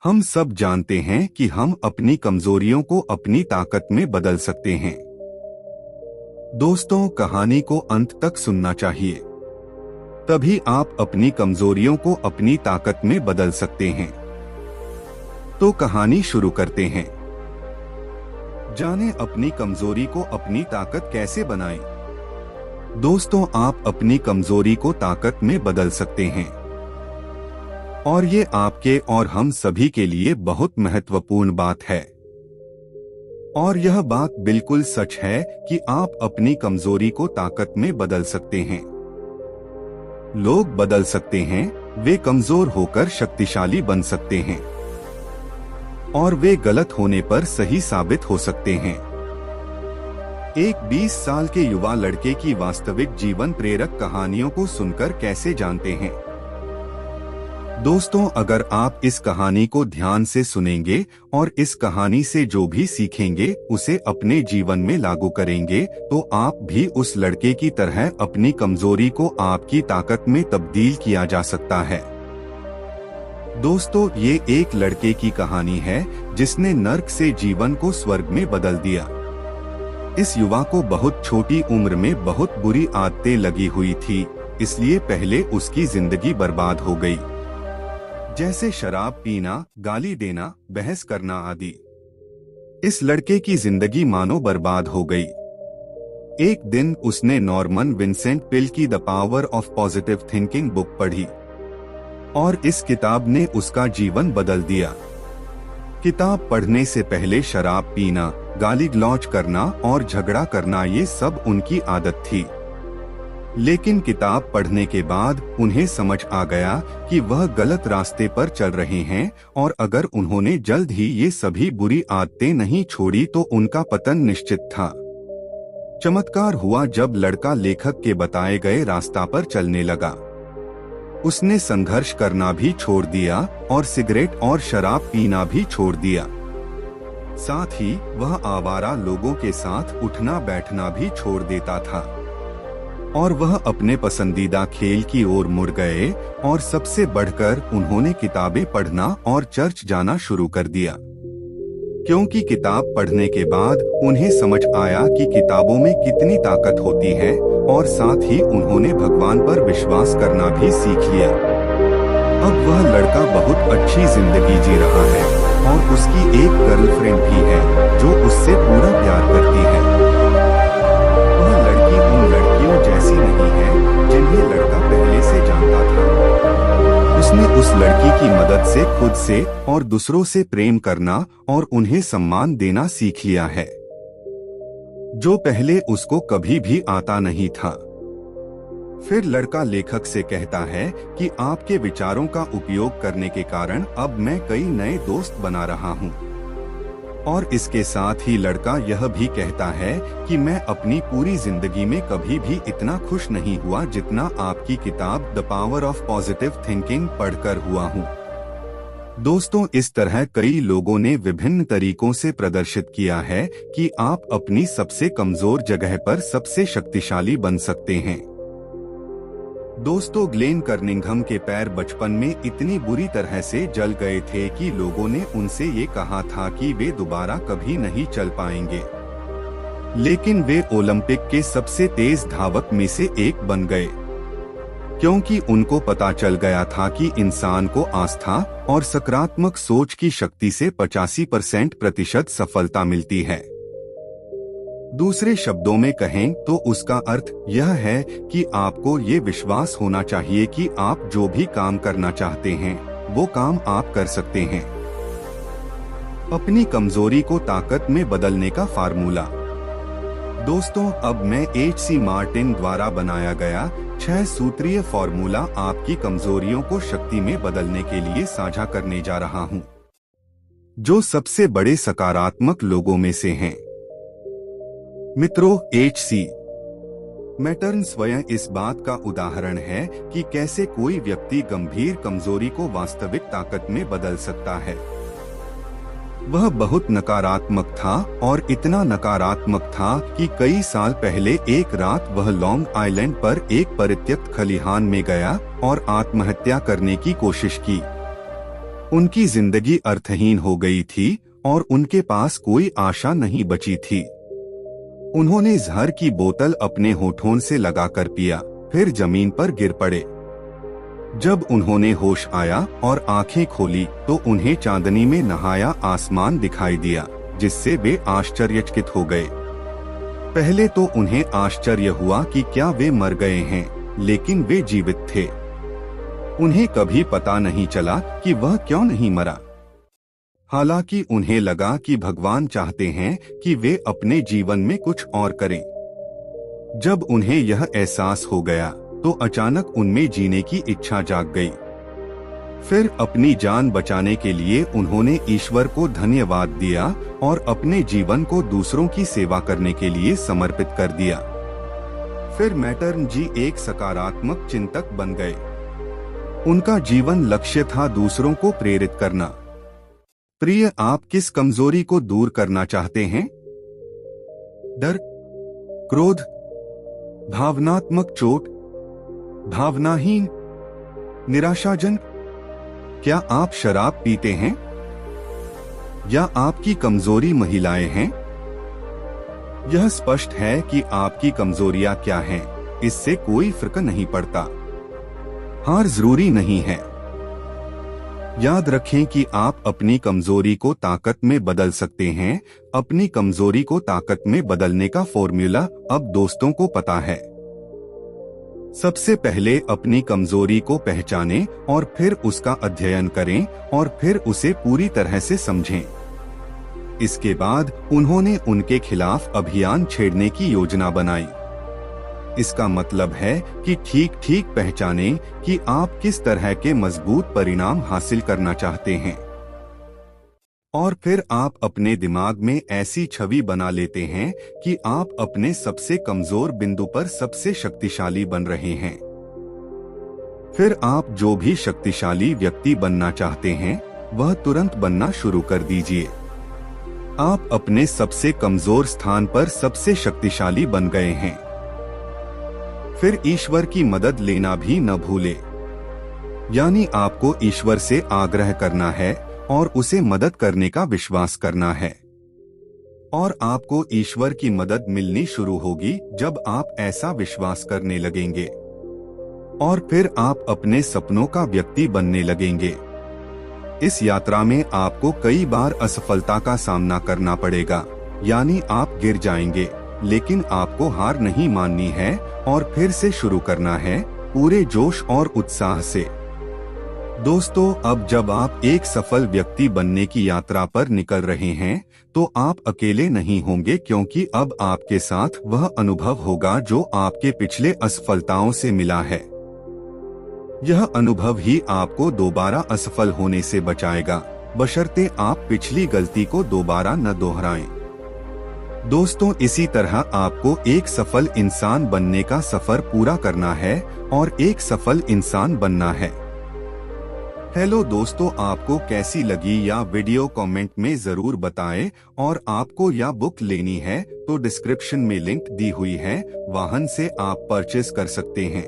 हम सब जानते हैं कि हम अपनी कमजोरियों को अपनी ताकत में बदल सकते हैं। दोस्तों, कहानी को अंत तक सुनना चाहिए, तभी आप अपनी कमजोरियों को अपनी ताकत में बदल सकते हैं। तो कहानी शुरू करते हैं। जानें अपनी कमजोरी को अपनी ताकत कैसे बनाएं। दोस्तों, आप अपनी कमजोरी को ताकत में बदल सकते हैं, और ये आपके और हम सभी के लिए बहुत महत्वपूर्ण बात है। और यह बात बिल्कुल सच है कि आप अपनी कमजोरी को ताकत में बदल सकते हैं। लोग बदल सकते हैं, वे कमजोर होकर शक्तिशाली बन सकते हैं, और वे गलत होने पर सही साबित हो सकते हैं। एक 20 साल के युवा लड़के की वास्तविक जीवन प्रेरक कहानियों को सुनकर कैसे जानते हैं। दोस्तों, अगर आप इस कहानी को ध्यान से सुनेंगे और इस कहानी से जो भी सीखेंगे उसे अपने जीवन में लागू करेंगे, तो आप भी उस लड़के की तरह अपनी कमजोरी को आपकी ताकत में तब्दील किया जा सकता है। दोस्तों, ये एक लड़के की कहानी है जिसने नर्क से जीवन को स्वर्ग में बदल दिया। इस युवा को बहुत छोटी उम्र में बहुत बुरी आदतें लगी हुई थी, इसलिए पहले उसकी जिंदगी बर्बाद हो गई, जैसे शराब पीना, गाली देना, बहस करना आदि। इस लड़के की जिंदगी मानो बर्बाद हो गई। एक दिन उसने नॉर्मन विंसेंट पेल की the power of positive thinking book पढ़ी, और इस किताब ने उसका जीवन बदल दिया। किताब पढ़ने से पहले शराब पीना, गाली गलौज करना और झगड़ा करना ये सब उनकी आदत थी, लेकिन किताब पढ़ने के बाद उन्हें समझ आ गया कि वह गलत रास्ते पर चल रहे हैं, और अगर उन्होंने जल्द ही ये सभी बुरी आदतें नहीं छोड़ी तो उनका पतन निश्चित था। चमत्कार हुआ जब लड़का लेखक के बताए गए रास्ता पर चलने लगा। उसने संघर्ष करना भी छोड़ दिया और सिगरेट और शराब पीना भी छोड़ दिया। साथ ही वह आवारा लोगों के साथ उठना बैठना भी छोड़ देता था, और वह अपने पसंदीदा खेल की ओर मुड़ गए, और सबसे बढ़कर उन्होंने किताबें पढ़ना और चर्च जाना शुरू कर दिया। क्योंकि किताब पढ़ने के बाद उन्हें समझ आया कि किताबों में कितनी ताकत होती है, और साथ ही उन्होंने भगवान पर विश्वास करना भी सीख लिया। अब वह लड़का बहुत अच्छी जिंदगी जी रहा है, और उसकी एक गर्लफ्रेंड भी है जो उससे पूरा प्यार करती है। वह लड़की उन लड़कियों जैसी नहीं है जिन्हें लड़का पहले से जानता था। उसने उस लड़की की मदद से खुद से और दूसरों से प्रेम करना और उन्हें सम्मान देना सीख लिया है, जो पहले उसको कभी भी आता नहीं था। फिर लड़का लेखक से कहता है कि आपके विचारों का उपयोग करने के कारण अब मैं कई नए दोस्त बना रहा हूँ। और इसके साथ ही लड़का यह भी कहता है कि मैं अपनी पूरी जिंदगी में कभी भी इतना खुश नहीं हुआ जितना आपकी किताब the power of positive thinking पढ़कर हुआ हूँ। दोस्तों, इस तरह कई लोगों ने विभिन्न तरीकों से प्रदर्शित किया है कि आप अपनी सबसे कमजोर जगह पर सबसे शक्तिशाली बन सकते हैं। दोस्तों, ग्लेन कर्निंघम के पैर बचपन में इतनी बुरी तरह से जल गए थे कि लोगों ने उनसे ये कहा था कि वे दोबारा कभी नहीं चल पाएंगे, लेकिन वे ओलंपिक के सबसे तेज धावक में से एक बन गए, क्योंकि उनको पता चल गया था कि इंसान को आस्था और सकारात्मक सोच की शक्ति से 85% सफलता मिलती है। दूसरे शब्दों में कहें तो उसका अर्थ यह है कि आपको ये विश्वास होना चाहिए कि आप जो भी काम करना चाहते हैं वो काम आप कर सकते हैं। अपनी कमजोरी को ताकत में बदलने का फार्मूला। दोस्तों, अब मैं H.C. मार्टिन द्वारा बनाया गया 6 सूत्रीय फार्मूला आपकी कमजोरियों को शक्ति में बदलने के लिए साझा करने जा रहा हूं, जो सबसे बड़े सकारात्मक लोगों में से हैं। मित्रों, H.C. मैटर्न स्वयं इस बात का उदाहरण है कि कैसे कोई व्यक्ति गंभीर कमजोरी को वास्तविक ताकत में बदल सकता है। वह बहुत नकारात्मक था, और इतना नकारात्मक था कि कई साल पहले एक रात वह लॉन्ग आइलैंड पर एक परित्यक्त खलिहान में गया और आत्महत्या करने की कोशिश की। उनकी जिंदगी अर्थहीन हो गई थी और उनके पास कोई आशा नहीं बची थी। उन्होंने जहर की बोतल अपने होठों से लगाकर पिया, फिर जमीन पर गिर पड़े। जब उन्होंने होश आया और आंखें खोली तो उन्हें चांदनी में नहाया आसमान दिखाई दिया, जिससे वे आश्चर्यचकित हो गए। पहले तो उन्हें आश्चर्य हुआ कि क्या वे मर गए हैं, लेकिन वे जीवित थे। उन्हें कभी पता नहीं चला कि वह क्यों नहीं मरा। हालांकि उन्हें लगा कि भगवान चाहते हैं कि वे अपने जीवन में कुछ और करें। जब उन्हें यह एहसास हो गया तो अचानक उनमें जीने की इच्छा जाग गई। फिर अपनी जान बचाने के लिए उन्होंने ईश्वर को धन्यवाद दिया और अपने जीवन को दूसरों की सेवा करने के लिए समर्पित कर दिया। फिर मैटर्न जी एक सकारात्मक चिंतक बन गए। उनका जीवन लक्ष्य था दूसरों को प्रेरित करना। प्रिय, आप किस कमजोरी को दूर करना चाहते हैं? डर, क्रोध, भावनात्मक चोट, भावनाहीन, निराशाजनक? क्या आप शराब पीते हैं? या आपकी कमजोरी महिलाएं हैं? यह स्पष्ट है कि आपकी कमजोरियां क्या हैं, इससे कोई फर्क नहीं पड़ता। हार जरूरी नहीं है। याद रखें कि आप अपनी कमजोरी को ताकत में बदल सकते हैं। अपनी कमजोरी को ताकत में बदलने का फॉर्मूला अब दोस्तों को पता है। सबसे पहले अपनी कमजोरी को पहचानें और फिर उसका अध्ययन करें और फिर उसे पूरी तरह से समझें। इसके बाद उन्होंने उनके खिलाफ अभियान छेड़ने की योजना बनाई। इसका मतलब है कि ठीक पहचानें कि आप किस तरह के मजबूत परिणाम हासिल करना चाहते हैं। और फिर आप अपने दिमाग में ऐसी छवि बना लेते हैं कि आप अपने सबसे कमजोर बिंदु पर सबसे शक्तिशाली बन रहे हैं। फिर आप जो भी शक्तिशाली व्यक्ति बनना चाहते हैं, वह तुरंत बनना शुरू कर दीजिए। आप अपने सबसे कमजोर स्थान पर सबसे शक्तिशाली बन गए हैं। फिर ईश्वर की मदद लेना भी न भूलें। यानी आपको ईश्वर से आग्रह करना है और उसे मदद करने का विश्वास करना है। और आपको ईश्वर की मदद मिलनी शुरू होगी जब आप ऐसा विश्वास करने लगेंगे। और फिर आप अपने सपनों का व्यक्ति बनने लगेंगे। इस यात्रा में आपको कई बार असफलता का सामना करना पड़ेगा, यानी आप गिर जाएंगे, लेकिन आपको हार नहीं माननी है और फिर से शुरू करना है पूरे जोश और उत्साह से। दोस्तों, अब जब आप एक सफल व्यक्ति बनने की यात्रा पर निकल रहे हैं, तो आप अकेले नहीं होंगे, क्योंकि अब आपके साथ वह अनुभव होगा जो आपके पिछले असफलताओं से मिला है। यह अनुभव ही आपको दोबारा असफल होने से बचाएगा, बशर्ते आप पिछली गलती को दोबारा न दोहराएं। दोस्तों, इसी तरह आपको एक सफल इंसान बनने का सफर पूरा करना है और एक सफल इंसान बनना है। हेलो दोस्तों, आपको कैसी लगी यह वीडियो कमेंट में जरूर बताएं। और आपको यह बुक लेनी है तो डिस्क्रिप्शन में लिंक दी हुई है, वहां से आप परचेज कर सकते हैं।